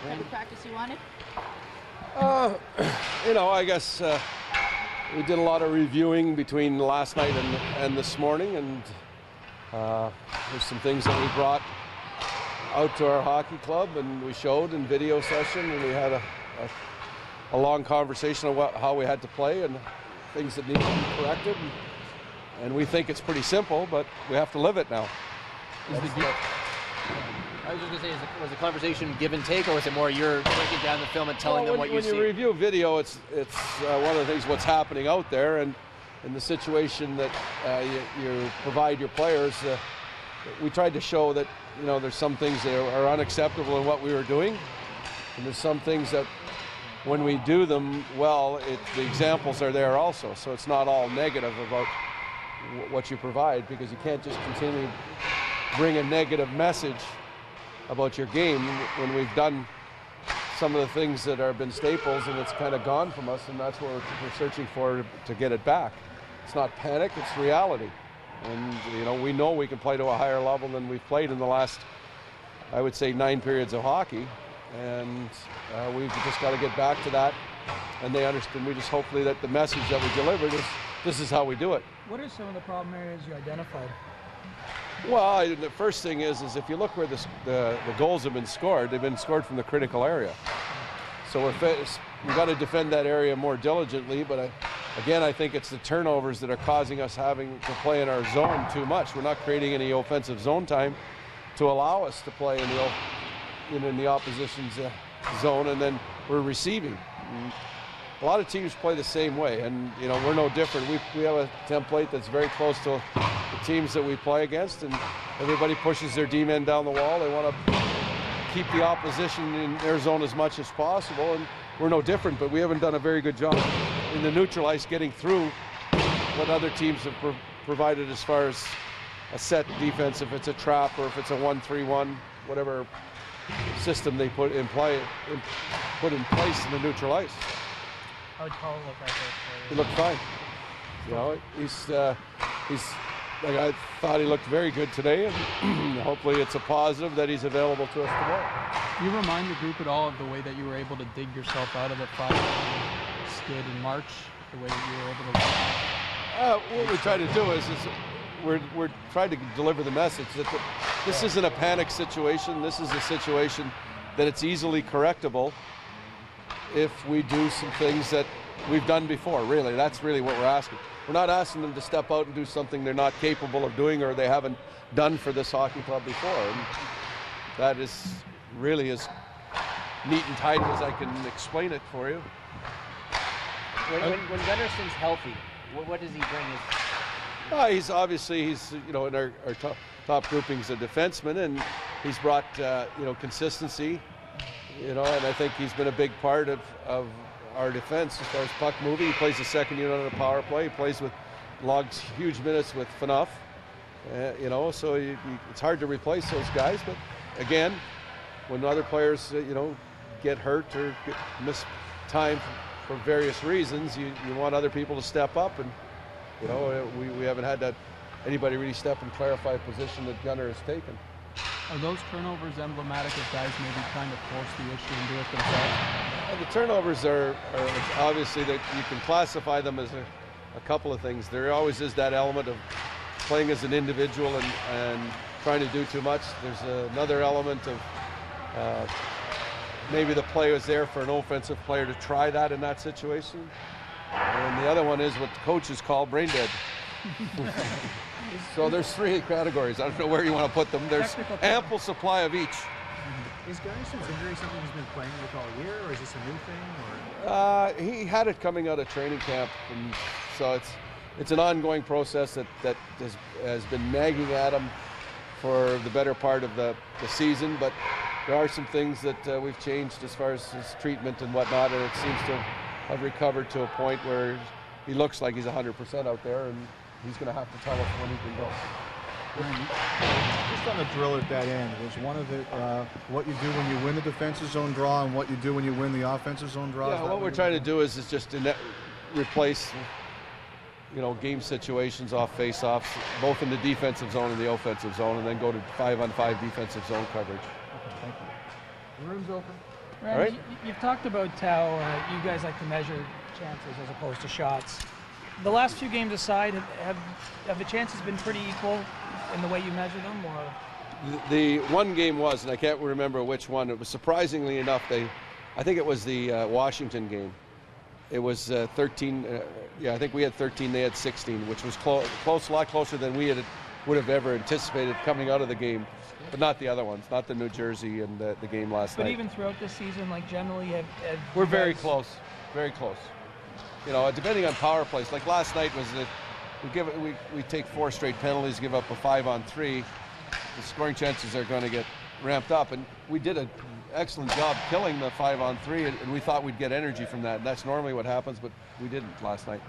Type of practice you wanted? You know, I guess we did a lot of reviewing between last night and this morning, and there's some things that we brought out to our hockey club and we showed in video session, and we had a long conversation about how we had to play and things that need to be corrected. And we think it's pretty simple, but we have to live it now. I was just going to say, was the conversation give and take, or was it more you're breaking down the film and telling them what you see? When you review video, it's one of the things what's happening out there, and in the situation that you provide your players. We tried to show that, you know, there's some things that are unacceptable in what we were doing, and there's some things that when we do them well, the examples are there also. So it's not all negative about what you provide, because you can't just continually bring a negative message about your game when we've done some of the things that have been staples and it's kind of gone from us, and that's what we're searching for to get it back. It's not panic, it's reality. And, you know we can play to a higher level than we've played in the last, I would say, 9 periods of hockey. And we've just got to get back to that. And they understand. We just hopefully that the message that we delivered is this is how we do it. What are some of the problem areas you identified? Well, the first thing is if you look where the goals have been scored, they've been scored from the critical area. So we've got to defend that area more diligently, but again, I think it's the turnovers that are causing us having to play in our zone too much. We're not creating any offensive zone time to allow us to play in the opposition's zone, and then we're receiving. And a lot of teams play the same way, and we're no different. We have a template that's very close to the teams that we play against, and everybody pushes their D-men down the wall. They want to keep the opposition in their zone as much as possible, and we're no different, but we haven't done a very good job in the neutral ice getting through what other teams have provided as far as a set defense, if it's a trap or if it's a 1-3-1, whatever system they put in place in the neutral ice. How would Carl look out there for He looked fine. He's like, I thought he looked very good today, and hopefully it's a positive that he's available to us tomorrow. Do you remind the group at all of the way that you were able to dig yourself out of the 5 skid in March, the way that you were able to? What we try to do is we're trying to deliver the message that this isn't a panic situation. This is a situation that it's easily correctable if we do some things that we've done before. Really, that's really what we're asking. We're not asking them to step out and do something they're not capable of doing or they haven't done for this hockey club before. And that is really as neat and tidy as I can explain it for you. When Gunnarson's healthy, what does he bring? He's in our top groupings a defenseman, and he's brought consistency. And I think he's been a big part of our defense as far as puck moving. He plays the second unit on the power play. He plays with logs huge minutes with Phaneuf. So it's hard to replace those guys. But again, when other players get hurt or miss time for various reasons, you want other people to step up, and we haven't had anybody really step and clarify a position that Gunnar has taken. Are those turnovers emblematic of guys maybe trying to force the issue and do it themselves? The turnovers are obviously that you can classify them as a couple of things. There always is that element of playing as an individual and trying to do too much. There's another element of maybe the play was there for an offensive player to try that in that situation. And the other one is what the coaches call brain dead. So there's 3 categories. I don't know where you want to put them. There's ample supply of each. Is Gunnarson's injury something he's been playing with all year, or is this a new thing? Or? He had it coming out of training camp, and so it's an ongoing process that has been nagging at him for the better part of the season. But there are some things that we've changed as far as his treatment and whatnot, and it seems to have recovered to a point where he looks like he's 100% out there, and he's going to have to tell us when he can go. Just on the drill at that end, was one of the what you do when you win the defensive zone draw and what you do when you win the offensive zone draw? Yeah, what we're trying to do is just replace game situations off face-offs, both in the defensive zone and the offensive zone, and then go to 5-on-5 defensive zone coverage. Okay, thank you. The room's open. Randy, All right? you've talked about how you guys like to measure chances as opposed to shots. The last few games aside, have the chances been pretty equal in the way you measure them, or? The one game was, and I can't remember which one. It was surprisingly enough, I think it was the Washington game. It was 13. I think we had 13. They had 16, which was close, a lot closer than we would have ever anticipated coming out of the game. But not the other ones, not the New Jersey and the game last night. But even throughout this season, like generally, we're very close, very close. You know, depending on power plays. Like last night was that we take 4 straight penalties, give up a 5-on-3. The scoring chances are going to get ramped up, and we did an excellent job killing the 5-on-3, and we thought we'd get energy from that. And that's normally what happens, but we didn't last night.